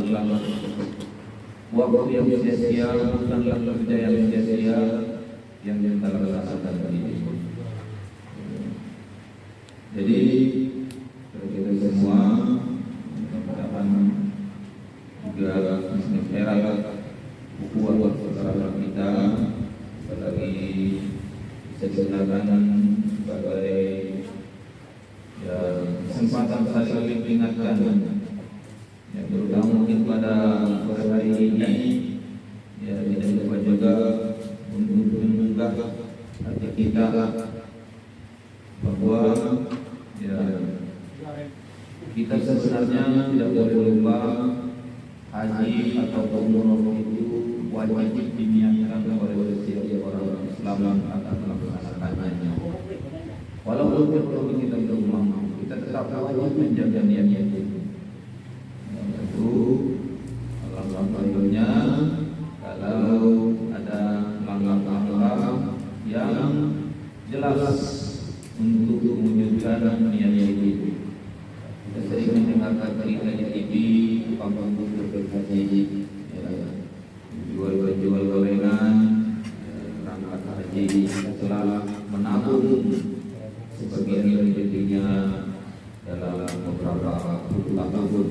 bukanlah waktu yang sia-sia, bukanlah kerja yang sia-sia yang kita laksanakan ini. Jadi kita semua mendapatkan juga era buku secara kita apalagi bisa digunakan sebagai ya, kesempatan saling mengingatkan ya, terutama mungkin pada sore hari ini ya tidak lupa juga untuk menggugah hati kita bahwa ya kita sebenarnya tidak boleh lupa haji atau umroh itu wajib diniatkan oleh setiap orang Islam akan melaksanakannya. Walaupun belum kita berumah, kita tetap wajib menjaga niat itu. Itu alhamdulillahnya kalau ada langkah-langkah yang jelas untuk mewujudkan niat itu. Kita sering mendengarkan berita di TV, kampung berhaji, jual gorengan, berangkat haji, setelah menabung sebagian rezekinya dalam beberapa tahun.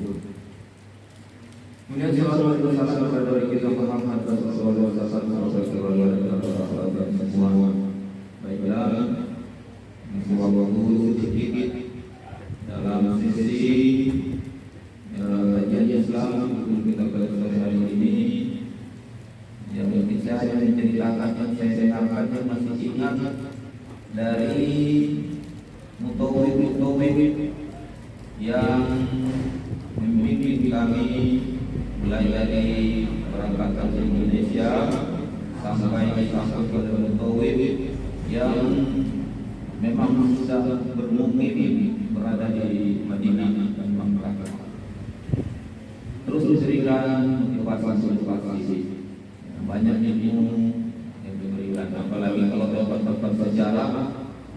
Kemudian selalu bersama dari kita Muhammad Rasulullah SAW semua baiklah semua waktu sedikit dalam sisi kajian Islam untuk kita pada hari ini yang bisa saya menceritakan yang saya dengarkan yang masih ingat dari mutawif yang membimbing kami mulai dari berangkat ke Indonesia sampai ke mutawif yang memang sudah bermukim berada di Madinah dan Makkah. Terus diberikan motivasi banyak ilmu yang diberikan, apalagi kalau tempat-tempat sejarah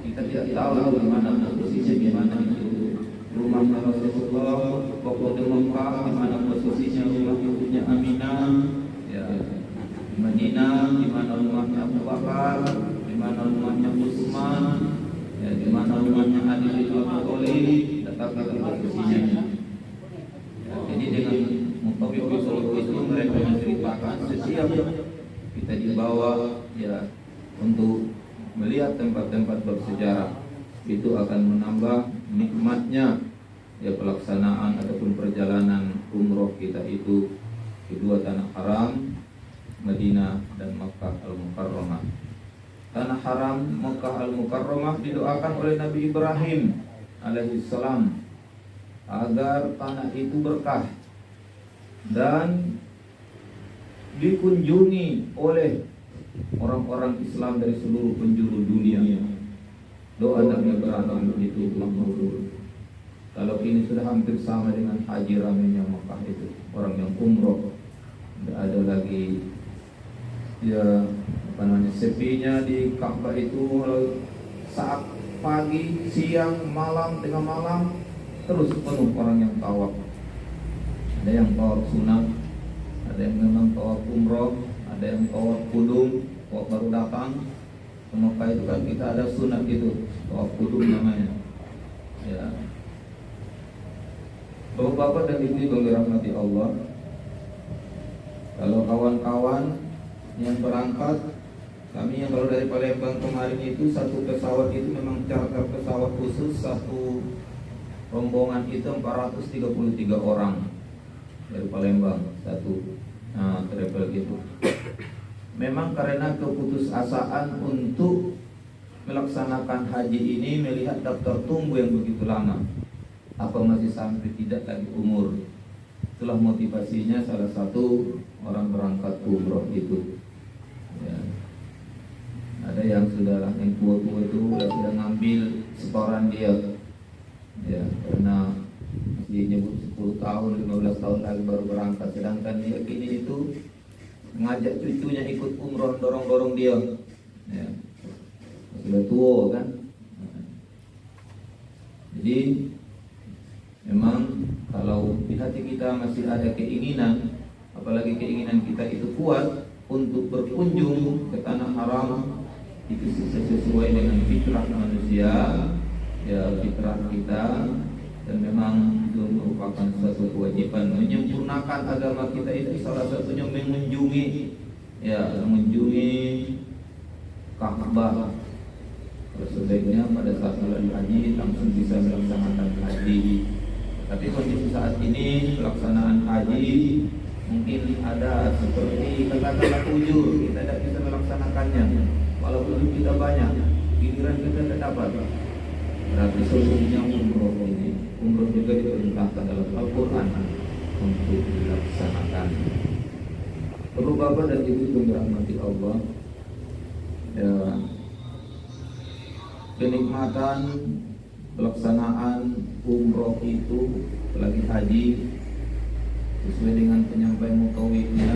kita tidak tahu di mana posisinya, di mana itu rumah Rasulullah waktu di Makkah, di mana posisinya rumah ibunya Aminah, ya, di Madinah, di mana rumahnya Abu Bakar, di mana rumahnya Utsman, ya, di mana rumahnya Ali bin Abi Thalib, tetap posisinya. Ya, jadi dengan mutawif itu mereka menceritakan setiap kita dibawa ya untuk melihat tempat-tempat bersejarah, itu akan menambah nikmatnya ya pelaksanaan ataupun perjalanan umroh kita itu kedua tanah haram Madinah dan Makkah Al-Mukarramah. Tanah haram Makkah Al-Mukarramah didoakan oleh Nabi Ibrahim alaihissalam agar tanah itu berkah dan dikunjungi oleh orang-orang Islam dari seluruh penjuru dunia. Doa Nabi Ibrahim itu makbul. Kalau ini sudah hampir sama dengan haji ramenya Makkah itu, orang yang umroh, tidak ada lagi ya sepinya di Ka'bah itu saat pagi, siang, malam, tengah malam terus penuh orang yang tawaf. Ada yang tawaf sunat, ada yang memang tawaf umroh, ada yang tawaf kudum, tawaf baru datang. Ke Mekah itu kan kita ada sunat gitu, tawaf kudum namanya. Ya. Bapak-bapak dan ibu yang dirahmati Allah, kalau kawan-kawan yang berangkat, kami yang kalau dari Palembang kemarin itu satu pesawat itu memang charter pesawat khusus, satu rombongan itu 433 orang dari Palembang satu travel gitu. Memang karena keputusasaan untuk melaksanakan haji ini melihat daftar tunggu yang begitu lama, apa masih sampai tidak lagi umur. Itulah motivasinya salah satu orang berangkat umroh itu. Ya. Ada yang sudah yang tua-tua itu sudah ngambil setoran dia, ya, karena masih nyebut 10 tahun, 15 tahun lagi baru berangkat. Sedangkan dia kini itu ngajak cucunya ikut umroh, dorong-dorong dia, ya. Sudah tua kan. Jadi memang Kalau di hati kita masih ada keinginan, apalagi keinginan kita itu kuat untuk berkunjung ke tanah haram, itu sesuai dengan fitrah manusia, ya fitrah kita, dan memang itu merupakan suatu kewajiban. Menyempurnakan agama kita itu salah satunya mengunjungi, ya mengunjungi Ka'bah. Sebaiknya pada saat bulan haji langsung bisa melaksanakan haji. Tapi kondisi saat ini pelaksanaan haji mungkin ada seperti katakanlah ujur, kita tidak bisa melaksanakannya. Walaupun kita banyak, giliran kita tidak dapat. Berarti solusinya umroh ini. Umroh juga diperintahkan dalam Al-Quran untuk dilaksanakan. Perlu Bapak dan Ibu yang dirahmati Allah, ya, kenikmatan pelaksanaan umroh itu, apalagi haji, sesuai dengan penyampaian mutawifnya,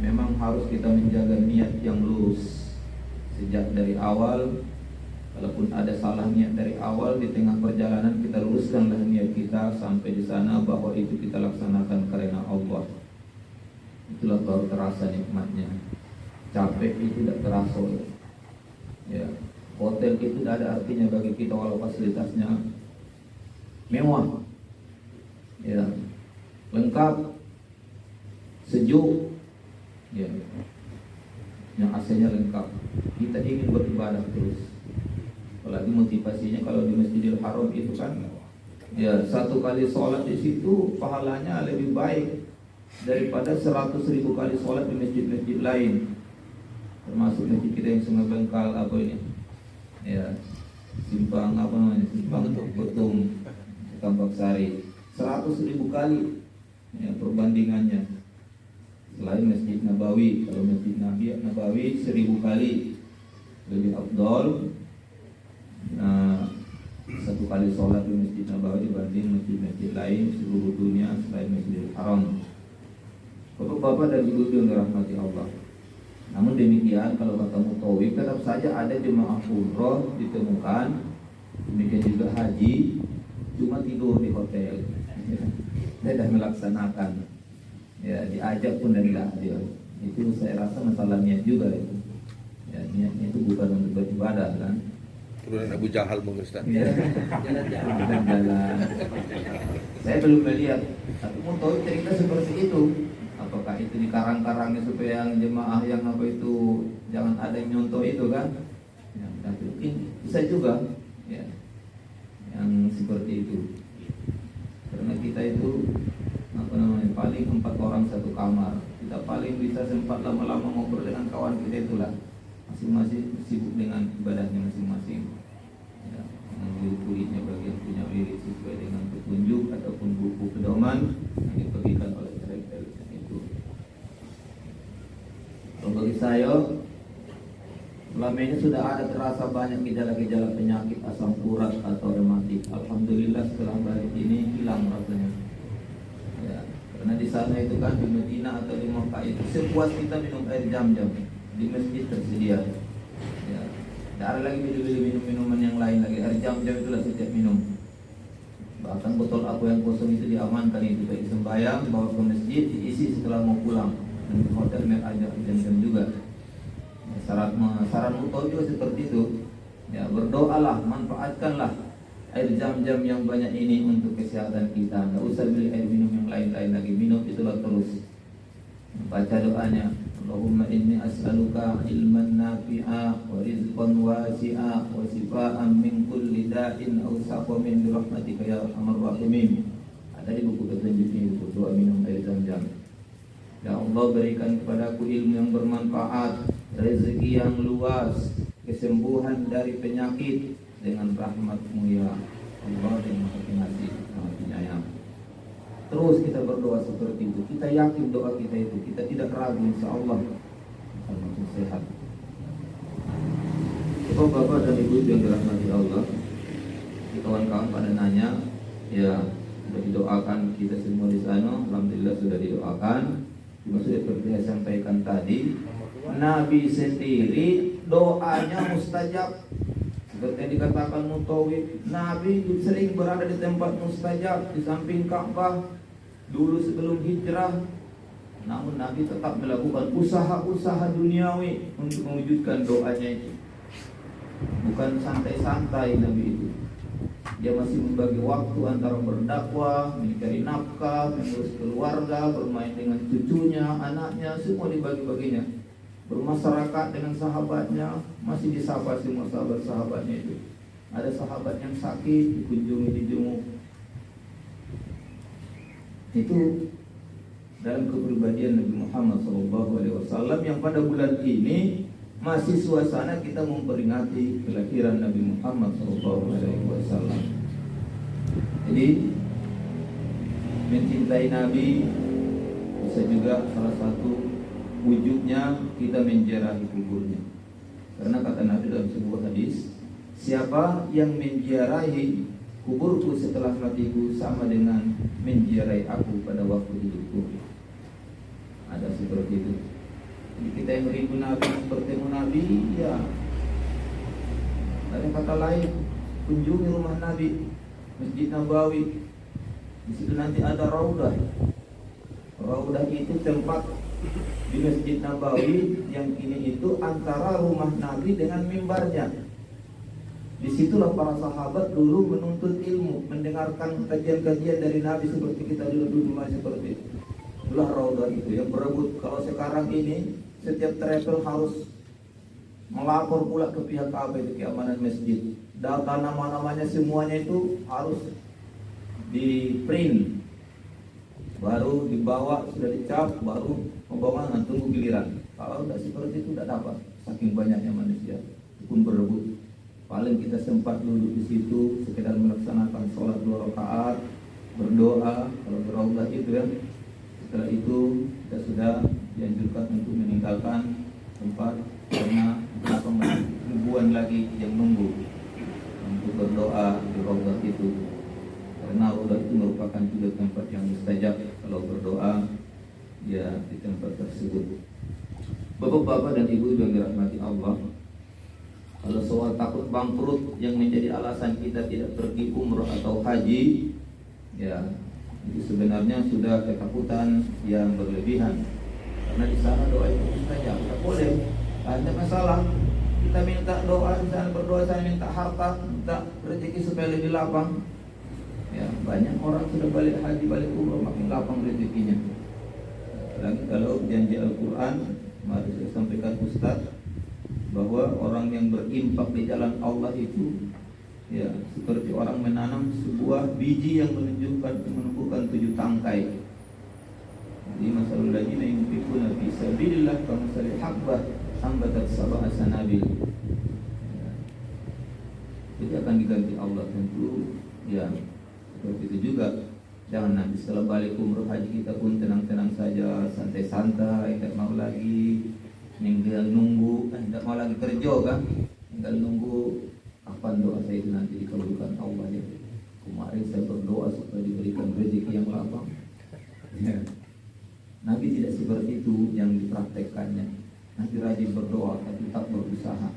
memang harus kita menjaga niat yang lurus sejak dari awal. Walaupun ada salah niat dari awal, di tengah perjalanan kita luruskanlah niat kita sampai di sana bahwa itu kita laksanakan karena Allah. Itulah baru terasa nikmatnya. Capek itu tidak terasa. Ya, hotel itu tidak ada artinya bagi kita walau fasilitasnya mewah, ya, lengkap, sejuk, ya, yang AC-nya lengkap. Kita ingin beribadah terus. Apalagi motivasinya kalau di Masjidil Haram itu kan, ya, satu kali sholat di situ pahalanya lebih baik daripada 100.000 kali sholat di masjid-masjid lain, termasuk masjid kita yang Sungai Bengkal apa ini, ya, simpang apa namanya, simpang untuk Betung, Tambak Sari, 100.000 kali, ya, perbandingannya. Selain Masjid Nabawi, kalau Masjid Nabawi 1000 kali lebih afdol. Nah, satu kali sholat di Masjid Nabawi dibanding masjid-masjid lain seluruh dunia selain Masjidil Haram. Bapak Bapak dan Ibu yang dirahmati Allah. Namun demikian, kalau kata mutawif, tetap saja ada jemaah umroh ditemukan, demikian juga haji, cuma tidur di hotel, tidak melaksanakan, ya, diajak pun tidak hadir. Itu saya rasa masalah niat juga itu. Ya, niatnya itu bukan untuk beribadah kan. Turunan Abu Jahal Bung Ustaz. Ya, jalan-jalan. Saya belum melihat, tapi mutawif cerita seperti itu. Apakah itu di karang-karangnya supaya yang jemaah yang apa itu jangan ada yang nyontoh itu kan? Ya, tapi mungkin bisa juga, ya, yang seperti itu. Karena kita itu apa namanya, paling 4 orang satu kamar. Kita paling bisa sempat lama-lama ngobrol dengan kawan kita itulah. Masing-masing sibuk dengan ibadahnya masing-masing. Ya, lirik-liriknya bagi yang punya lirik sesuai dengan petunjuk ataupun buku pedoman yang dibagikan oleh mereka itu. Kalau bagi saya, selama ini sudah ada terasa banyak gejala-gejala penyakit asam urat atau rematik. Alhamdulillah setelah balik ini hilang rasanya. Ya, karena di sana itu kan di Medina atau di Makkah itu sepuas kita minum air jam-jam. Di masjid tersedia, ya, tidak ada lagi beli-beli minum-minuman yang lain lagi. Air jam-jam itulah setiap minum. Bahkan botol aqua yang kosong itu diamankan, itu baik sembahyang bawa ke masjid diisi setelah mau pulang. Dan di hotel aja jam-jam juga. Ya, saran utama juga seperti itu. Ya, berdoalah, manfaatkanlah air jam-jam yang banyak ini untuk kesehatan kita. Tidak usah beli air minum yang lain-lain lagi. Minum itulah terus. Baca doanya. Allahumma inni as'aluka ilman nafi'a wa rizqan wasi'a wa shifaan min kulli da'in aw saqamin bi rahmatika ya arhamar rahimin. Ada di buku petunjuk ini, doa minum air zam-zam. Ya Allah, berikan kepadaku ilmu yang bermanfaat, rezeki yang luas, kesembuhan dari penyakit dengan rahmat-Mu ya Allah yang Maha Pengasih, Maha Penyayang. Terus kita berdoa seperti itu. Kita yakin doa kita itu, kita tidak ragu, insya Allah akan makin sehat. Bapak dan Ibu yang dirahmati Allah, kawan-kawan pada nanya, ya sudah didoakan kita semua di sana. Alhamdulillah sudah didoakan. Cuma seperti saya sampaikan tadi, Nabi sendiri doanya mustajab. Seperti yang dikatakan Mutawif, Nabi sering berada di tempat mustajab di samping Ka'bah dulu sebelum hijrah. Namun Nabi tetap melakukan usaha-usaha duniawi untuk mewujudkan doanya itu. Bukan santai-santai Nabi itu. Dia masih membagi waktu antara berdakwah, mencari nafkah, mengurus keluarga, bermain dengan cucunya, anaknya, semua dibagi-baginya. Bermasyarakat dengan sahabatnya, masih disapa semua sahabat-sahabatnya itu. Ada sahabat yang sakit, dikunjungi, dijenguk. Itu dalam kepribadian Nabi Muhammad SAW yang pada bulan ini masih suasana kita memperingati kelahiran Nabi Muhammad SAW. Jadi mencintai Nabi bisa juga salah satu wujudnya kita menziarahi kuburnya. Karena kata Nabi dalam sebuah hadis, siapa yang menziarahi kuburku setelah matiku sama dengan menziarahi aku pada waktu hidupku. Ada seperti itu. Jadi kita yang rindu Nabi, bertemu Nabi, ya. Ada kata lain, kunjungi rumah Nabi, Masjid Nabawi. Di situ nanti ada raudah. Raudah itu tempat di Masjid Nabawi yang ini itu antara rumah Nabi dengan mimbarnya. Disitulah para sahabat dulu menuntut ilmu, mendengarkan kajian-kajian dari Nabi seperti kita dulu masih seperti itu. Itulah raudah itu yang berebut. Kalau sekarang ini setiap travel harus melapor pula ke pihak Ka'bah itu, keamanan masjid. Data nama-namanya semuanya itu harus di print, baru dibawa, sudah dicap, baru pembangunan, tunggu giliran. Kalau tidak seperti itu tidak dapat, saking banyaknya manusia pun berebut. Paling kita sempat dulu di situ sekedar melaksanakan sholat 2 rakaat, berdoa kalau beraudah itu ya. Setelah itu kita sudah dianjurkan untuk meninggalkan tempat karena ribuan lagi yang nunggu untuk berdoa di raudah itu. Karena raudah itu merupakan juga tempat yang mustajab kalau berdoa ya di tempat tersebut. Bapak-bapak dan ibu yang dirahmati Allah, kalau soal takut bangkrut yang menjadi alasan kita tidak pergi umroh atau haji, ya itu sebenarnya sudah ketakutan yang berlebihan. Karena di sana doa itu mustajab, tidak boleh. Ada masalah. Kita minta doa, misalnya berdoa saya minta harta, minta rezeki supaya lebih lapang. Ya, banyak orang sudah balik haji, balik umroh makin lapang rezekinya. Lagi kalau janji Al-Quran, mari saya sampaikan Ustaz, bahwa orang yang berinfak di jalan Allah itu ya seperti orang menanam sebuah biji yang menumbuhkan 7 tangkai. Jadi masalul ladzina yunfiquna fi sabilillah kamathali habbah ambatat sab'a sanabil. Jadi akan diganti Allah tentu ya. Seperti itu juga. Jangan nanti setelah balik umroh haji kita pun tenang-tenang saja, santai-santai, tidak mau lagi tinggal nunggu, tidak mau lagi kerja kan, tinggal nunggu kapan doa saya itu nanti dikabulkan Allah ya. Kemarin saya berdoa supaya diberikan rezeki yang lapang. Ya. Nabi tidak seperti itu yang dipraktekkannya. Nabi rajin berdoa tapi tak berusaha.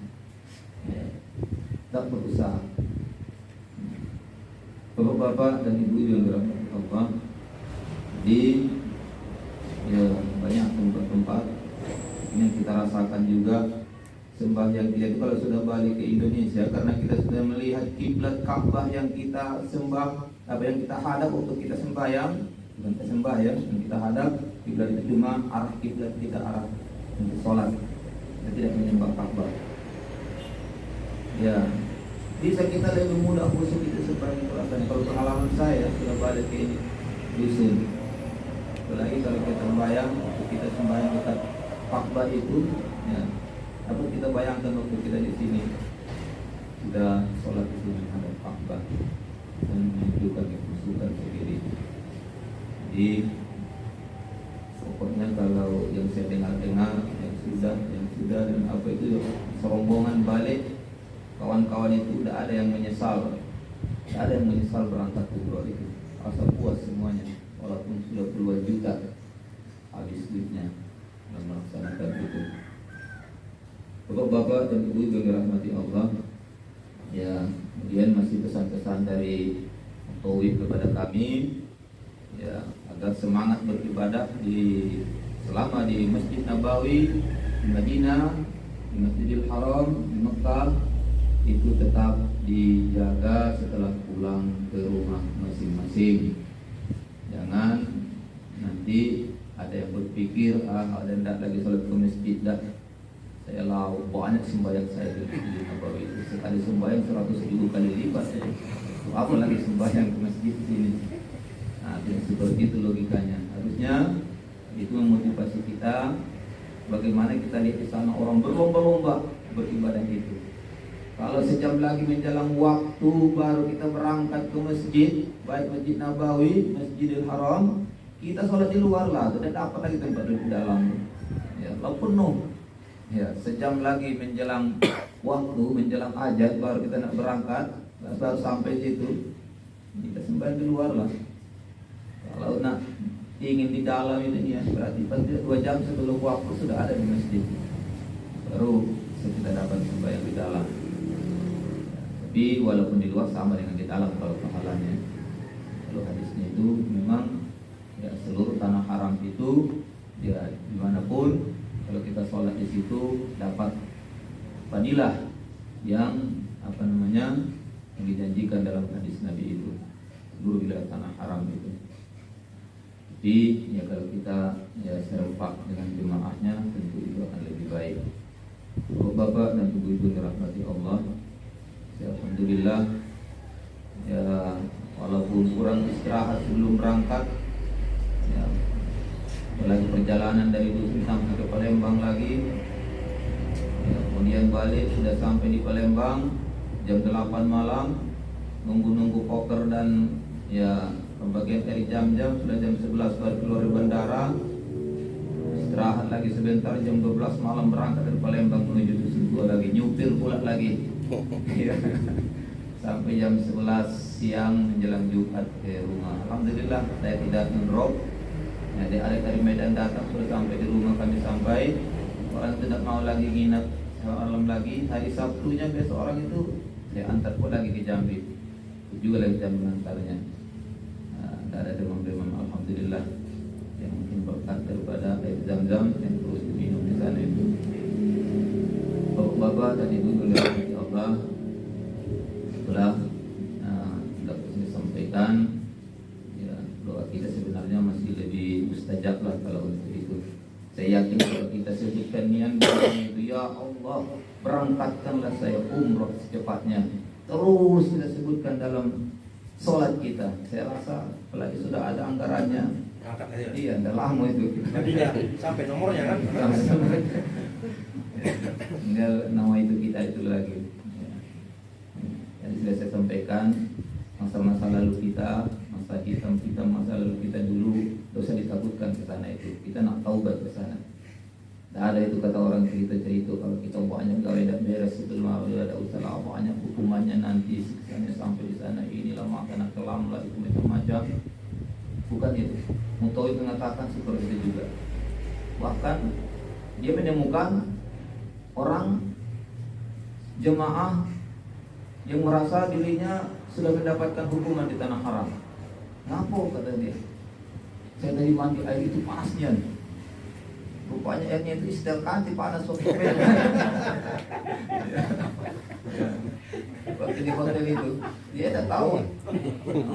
Ya. Tak berusaha. Bapak-bapak dan ibu yang dirahmati Allah, di ya banyak tempat-tempat yang kita rasakan juga sembahyang kita itu kalau sudah balik ke Indonesia, karena kita sudah melihat kiblat Ka'bah yang kita sembah, apa yang kita hadap untuk kita sembahyang, bukan kita sembahyang, yang kita hadap kiblat itu cuma arah kiblat kita, arah untuk sholat. Kita tidak menyembah Ka'bah. Ya, bisa kita lebih mudah khusus itu seperti rasanya. Kalau pengalaman saya sudah balik ke dusun, apalagi kalau kita sembahyang, kita sembahyang dekat Ka'bah itu, ya, apa kita bayangkan waktu kita di sini sudah sholat itu menghadap Ka'bah dan menunjukkan kekhusyukan sendiri. Jadi pokoknya kalau yang saya dengar-dengar yang sudah dan apa itu serombongan balik, kawan-kawan itu tidak ada yang menyesal, tidak ada yang menyesal berangkat umroh itu, asal puas semuanya, walaupun sudah puluhan juta habis duitnya dan melaksanakan itu. Bapak-bapak dan ibu yang dirahmati Allah, ya kepada kami ya agar semangat beribadah selama di Masjid Nabawi, di Madinah, di Masjidil Haram, di Mekah itu tetap dijaga setelah pulang ke rumah masing-masing. Jangan nanti ada yang berpikir ada yang lagi sholat ke masjid dah. Saya lau banyak sembahyang saya di Masjid Nabawi itu. Sekali sembahyang 100.000 kali lipat. Apa lagi sembahyang ke masjid ini? Nah, seperti itu logikanya. Harusnya itu memotivasi kita. Bagaimana kita lihat di sana orang berlomba-lomba beribadah itu. Kalau sejam lagi menjelang waktu baru kita berangkat ke masjid, baik Masjid Nabawi, Masjidil Haram, kita sholat di luar lah, tidak dapat lagi tempat di dalam. Ya, kalau penuh. Ya, sejam lagi menjelang waktu, menjelang ajat baru kita nak berangkat, baru sampai situ, kita sembahyang di luar lah. Kalau nak ingin di dalam ini ya, berarti 2 jam sebelum waktu sudah ada di masjid, baru kita dapat sembahyang di dalam. Tapi walaupun di luar sama dengan di dalam kalau pahalanya. Kalau hadisnya itu memang ya seluruh tanah haram itu ya dimanapun kalau kita sholat di situ dapat fadilah yang yang dijanjikan dalam hadis Nabi itu seluruh wilayah tanah haram itu. Tapi ya kalau kita ya serempak dengan jemaahnya tentu itu akan lebih baik. Bapak dan ibu-ibu dirahmati Allah, ya, alhamdulillah ya walaupun kurang istirahat sebelum berangkat ya, apalagi perjalanan dari Dusun sampai ke Palembang lagi ya, kemudian balik sudah sampai di Palembang jam 8 malam, nunggu poker dan ya pembagian dari jam-jam sudah jam 11 baru keluar dari bandara, istirahat lagi sebentar jam 12 malam berangkat dari Palembang menuju Dusun Tua lagi, nyupir pula lagi ya. Sampai jam 11 siang menjelang Jumat ke rumah. Alhamdulillah saya tidak ngedrop. Ya, dari Medan datang sudah sampai di rumah kami sampai. Orang tidak mau lagi nginap malam lagi. Hari Sabtunya besok orang itu saya antar pun lagi ke Jambi. Itu juga lagi jam mengantarnya. Tidak ada demam-demam. Alhamdulillah. Yang mungkin berkat daripada air zam-zam yang terus diminum di sana itu. Bapak dan ibu dirahmati Allah, setelah saya sampaikan ya, doa kita sebenarnya masih lebih mustajab lah kalau untuk itu. Saya yakin kalau kita sebutkan niat itu, ya Allah berangkatkanlah saya umroh secepatnya, terus kita sebutkan dalam sholat kita. Saya rasa apalagi sudah ada anggarannya. Iya, udah lama itu. Sampai nomornya kan? Tinggal nama itu kita itu lagi. Yang sudah saya sampaikan, masa-masa lalu kita, masa hitam kita, masa lalu kita dulu, tidak usah ditakutkan ke sana itu. Kita nak taubat ke sana. Tidak ada itu kata orang cerita-cerita kalau kita banyak gawe tidak beres itu malah ada usaha banyak hukumannya nanti siksanya sampai di sana inilah makan kelam lah itu macam-macam. Bukan itu. Mutowi mengatakan seperti itu juga. Bahkan dia menemukan orang jemaah yang merasa dirinya sudah mendapatkan hukuman di tanah haram. Ngapo kata dia? Saya tadi mandi air itu panasnya. Rupanya airnya itu istil kanti panas waktu waktu di hotel itu dia tidak tahu.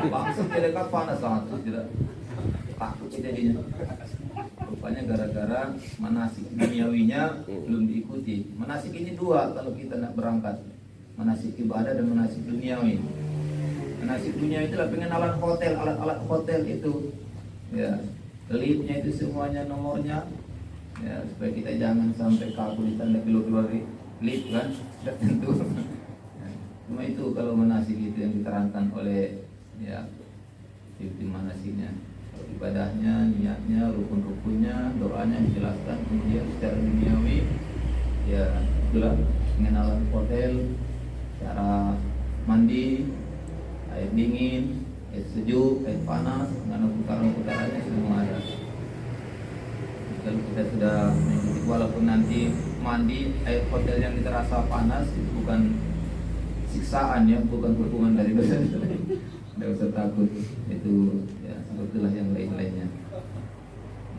Langsung dia dekat panas sangat tidak takut jadinya. Rupanya gara-gara manasik duniawinya belum diikuti. Manasik ini 2 kalau kita nak berangkat. Manasik ibadah dan manasik duniawi. Manasik duniawi itulah pengenalan hotel, alat-alat hotel itu. Ya, liftnya itu semuanya nomornya. Ya, supaya kita jangan sampai kaku di tanda keluar lift kan, tidak tentu. Ya, cuma itu kalau manasik itu yang diterangkan oleh ya tim manasiknya. Ibadahnya, niatnya, rukun-rukunnya, doanya dijelaskan. Kemudian secara duniawi ya itulah pengenalan hotel, cara mandi, air dingin, air sejuk, air panas, dengan putaran-putarannya semua ada. Kalau kita sudah mengikuti, walaupun nanti mandi air hotel yang kita rasa panas itu bukan siksaan ya, bukan hukuman dari dosa. Tidak usah takut, itu ya sebetulnya yang lain-lainnya.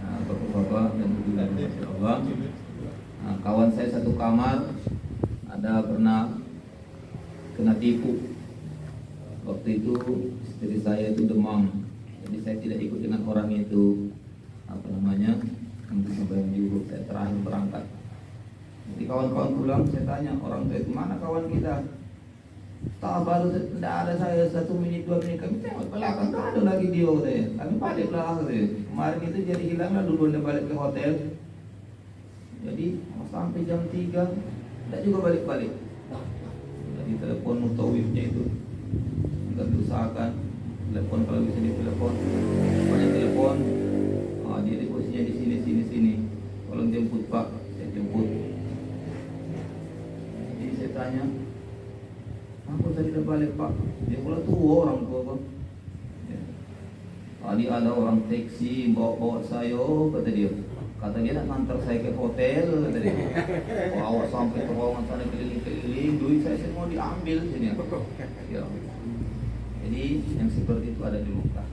Nah, bapak-bapak dan ibu dan masya Allah. Nah, kawan saya satu kamar ada pernah kena tipu. Waktu itu istri saya itu demam, jadi saya tidak ikut dengan orang itu untuk sembahyang zuhur. Saya terakhir berangkat. Jadi kawan-kawan pulang, saya tanya orang tua itu, mana kawan kita? Tak, baru tidak ada, saya 1 menit 2 menit kami tengok belakang, tak ada lagi dia katanya. Kami balik belakang katanya. Kemarin itu jadi hilanglah dulu dia balik ke hotel. Jadi sampai jam 3 tidak juga balik-balik. Jadi telepon mutawifnya itu enggak diusahakan. Telepon kalau bisa ditelepon, banyak telepon. Dia di posisinya di sini. Tolong jemput Pak, saya jemput. Jadi saya tanya, aku tadi udah balik Pak. Dia pula tua orang tua Pak. Ya. Tadi ada orang taksi bawa saya, kata dia. Kata dia nak ngantar saya ke hotel, kata dia. Bawa sampai terowongan sana keliling-keliling, duit saya semua diambil sini. Ya. Jadi yang seperti itu ada di Mekah.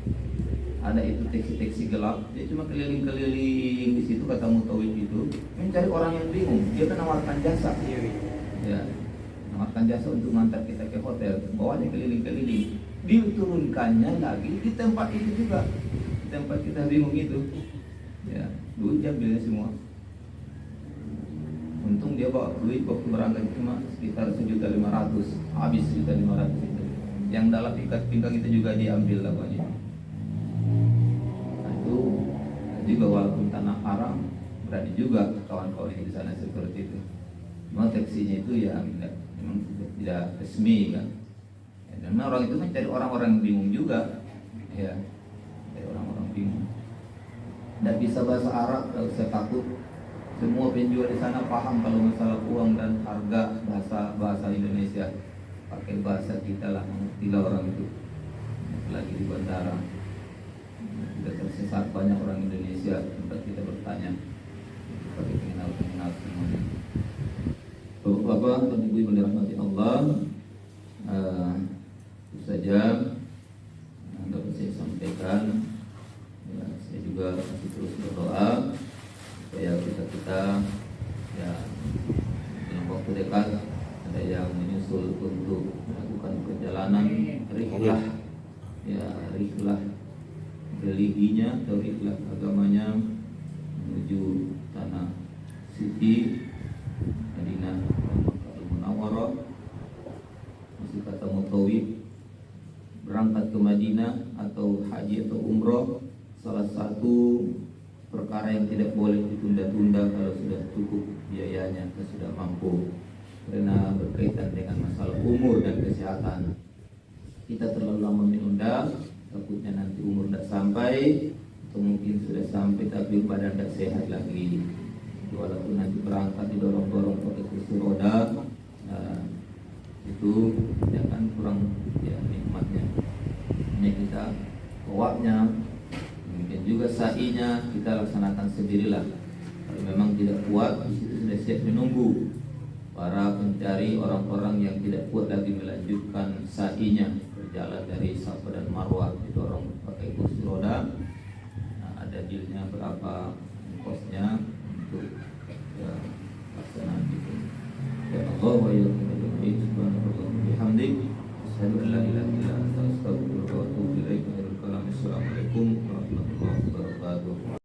Ada itu taksi-taksi gelap, dia cuma keliling-keliling di situ, kata mutawif itu mencari orang yang bingung. Dia kan nawarkan jasa. Ya. Nawarkan jasa untuk mengantar kita ke hotel, bawanya keliling-keliling, diturunkannya lagi di tempat itu juga, di tempat kita bingung itu. Ya, duit diambilnya semua. Untung dia bawa duit waktu berangkat cuma sekitar 1.500.000, habis 1.500.000 itu. Yang dalam ikat pinggang itu juga diambil lakuannya. Nah itu juga walaupun tanah haram, berani juga kawan-kawan yang di sana seperti itu. Cuma taksinya itu ya memang tidak resmi kan. Ya, dan orang itu mencari orang-orang yang bingung juga. Ya, mencari orang-orang bingung. Tidak bisa bahasa Arab, tidak usah takut. Semua penjual di sana paham kalau masalah uang dan harga, bahasa Indonesia. Pakai bahasa kita lah, mengertilah orang itu. Lagi di bandara, kita tersesat banyak orang Indonesia tempat kita bertanya. Pakai pengenal semuanya. Bapak dan Ibu yang dirahmati Allah, itu saja dapat saya sampaikan. Ya, saya juga masih terus berdoa supaya kita ya dalam waktu dekat ada yang menyusul untuk melakukan perjalanan rihlah, ya rihlah religinya atau rihlah agamanya menuju tanah suci Madinah Al-Munawwarah. Masih kata mutawif, berangkat ke Madinah atau haji atau umroh, salah satu perkara yang tidak boleh ditunda-tunda kalau sudah cukup biayanya, kalau sudah mampu, karena berkaitan dengan masalah umur dan kesehatan. Kita terlalu lama menunda, takutnya nanti umur tidak sampai, atau mungkin sudah sampai tapi badan tidak sehat lagi. Walaupun nanti berangkat didorong-dorong pakai kursi roda, itu jangan kurang ya nikmatnya. Ini kita kawaknya, mungkin juga sa'inya kita laksanakan sendirilah. Kalau memang tidak kuat, di situ sudah siap menunggu para pencari orang-orang yang tidak kuat lagi melanjutkan sa'inya, berjalan dari Safa dan Marwah, didorong pakai kursi roda. Nah, ada dealnya berapa kosnya untuk ya, pelaksanaan itu. Ya Allah wa ya subhanallahi bihamdik, asyhadu an la ilaha illa anta, astaghfiruka wa atubu ilaik. Assalamualaikum warahmatullahi wabarakatuh.